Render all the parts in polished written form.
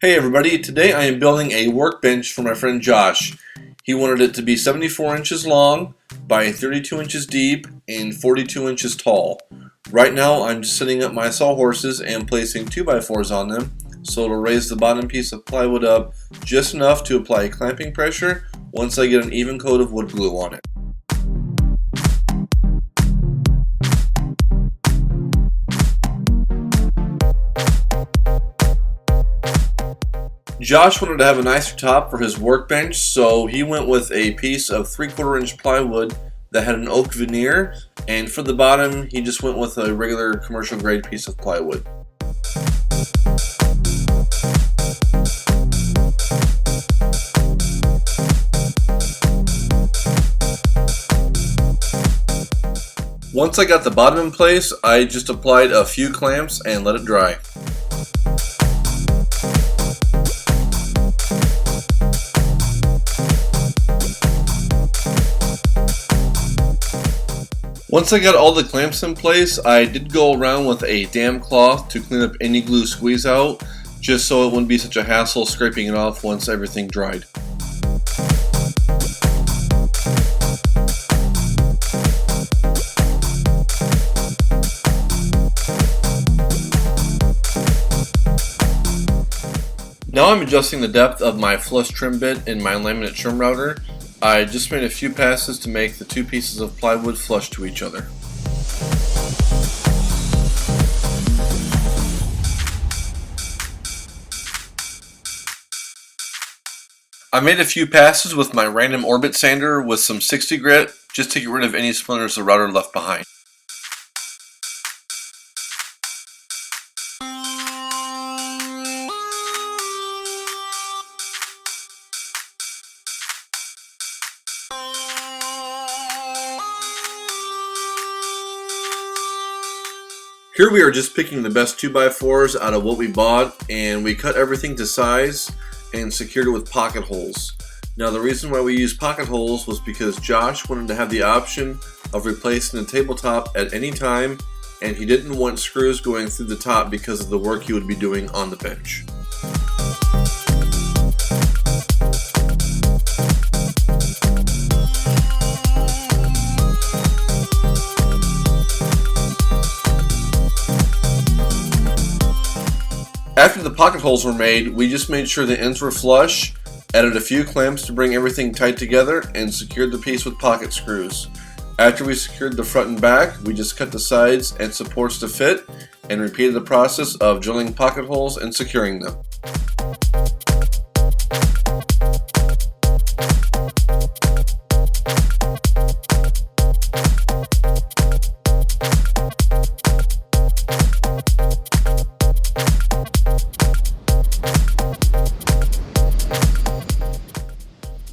Hey everybody, today I am building a workbench for my friend Josh. He wanted it to be 74 inches long by 32 inches deep and 42 inches tall. Right now I'm just setting up my sawhorses and placing 2x4s on them, so it'll raise the bottom piece of plywood up just enough to apply clamping pressure once I get an even coat of wood glue on it. Josh wanted to have a nicer top for his workbench, so he went with a piece of 3/4 inch plywood that had an oak veneer, and for the bottom he just went with a regular commercial grade piece of plywood. Once I got the bottom in place, I just applied a few clamps and let it dry. Once I got all the clamps in place, I did go around with a damp cloth to clean up any glue squeeze out, just so it wouldn't be such a hassle scraping it off once everything dried. Now I'm adjusting the depth of my flush trim bit in my laminate trim router. I just made a few passes to make the two pieces of plywood flush to each other. I made a few passes with my random orbit sander with some 60 grit just to get rid of any splinters the router left behind. Here we are just picking the best 2x4s out of what we bought, and we cut everything to size and secured it with pocket holes. Now the reason why we used pocket holes was because Josh wanted to have the option of replacing the tabletop at any time, and he didn't want screws going through the top because of the work he would be doing on the bench. After the pocket holes were made, we just made sure the ends were flush, added a few clamps to bring everything tight together, and secured the piece with pocket screws. After we secured the front and back, we just cut the sides and supports to fit, and repeated the process of drilling pocket holes and securing them.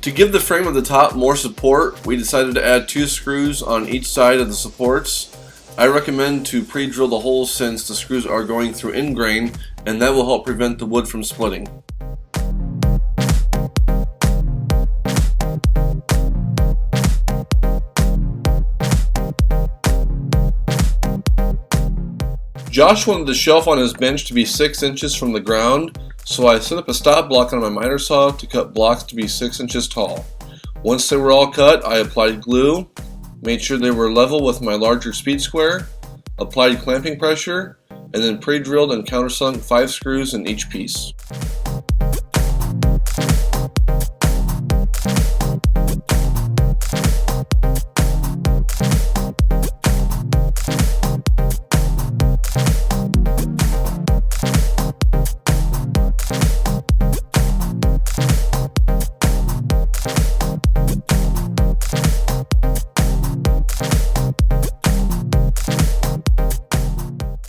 To give the frame of the top more support, we decided to add 2 screws on each side of the supports. I recommend to pre-drill the holes since the screws are going through ingrain, and that will help prevent the wood from splitting. Josh wanted the shelf on his bench to be 6 inches from the ground, so I set up a stop block on my miter saw to cut blocks to be 6 inches tall. Once they were all cut, I applied glue, made sure they were level with my larger speed square, applied clamping pressure, and then pre-drilled and countersunk 5 screws in each piece.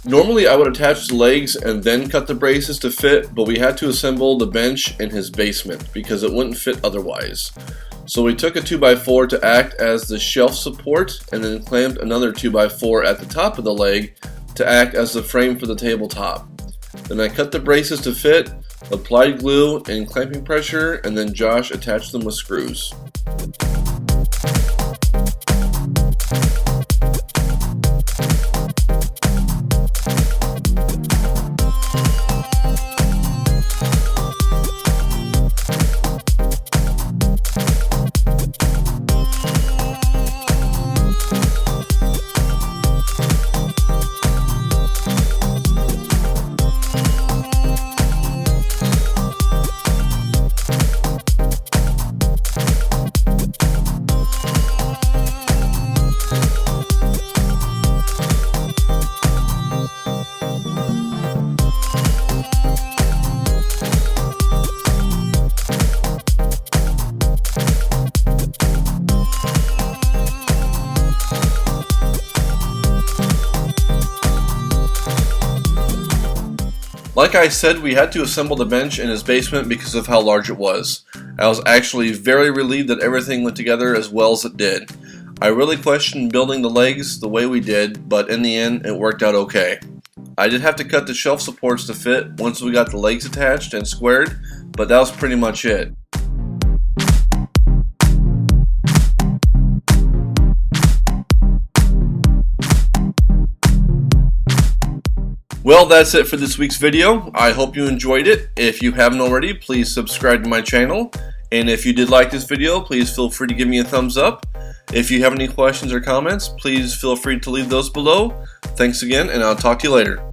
Normally I would attach the legs and then cut the braces to fit, but we had to assemble the bench in his basement because it wouldn't fit otherwise. So we took a 2x4 to act as the shelf support and then clamped another 2x4 at the top of the leg to act as the frame for the tabletop. Then I cut the braces to fit, applied glue and clamping pressure, and then Josh attached them with screws. Like I said, we had to assemble the bench in his basement because of how large it was. I was actually very relieved that everything went together as well as it did. I really questioned building the legs the way we did, but in the end it worked out okay. I did have to cut the shelf supports to fit once we got the legs attached and squared, but that was pretty much it. Well, that's it for this week's video. I hope you enjoyed it. If you haven't already, please subscribe to my channel. And if you did like this video, please feel free to give me a thumbs up. If you have any questions or comments, please feel free to leave those below. Thanks again, and I'll talk to you later.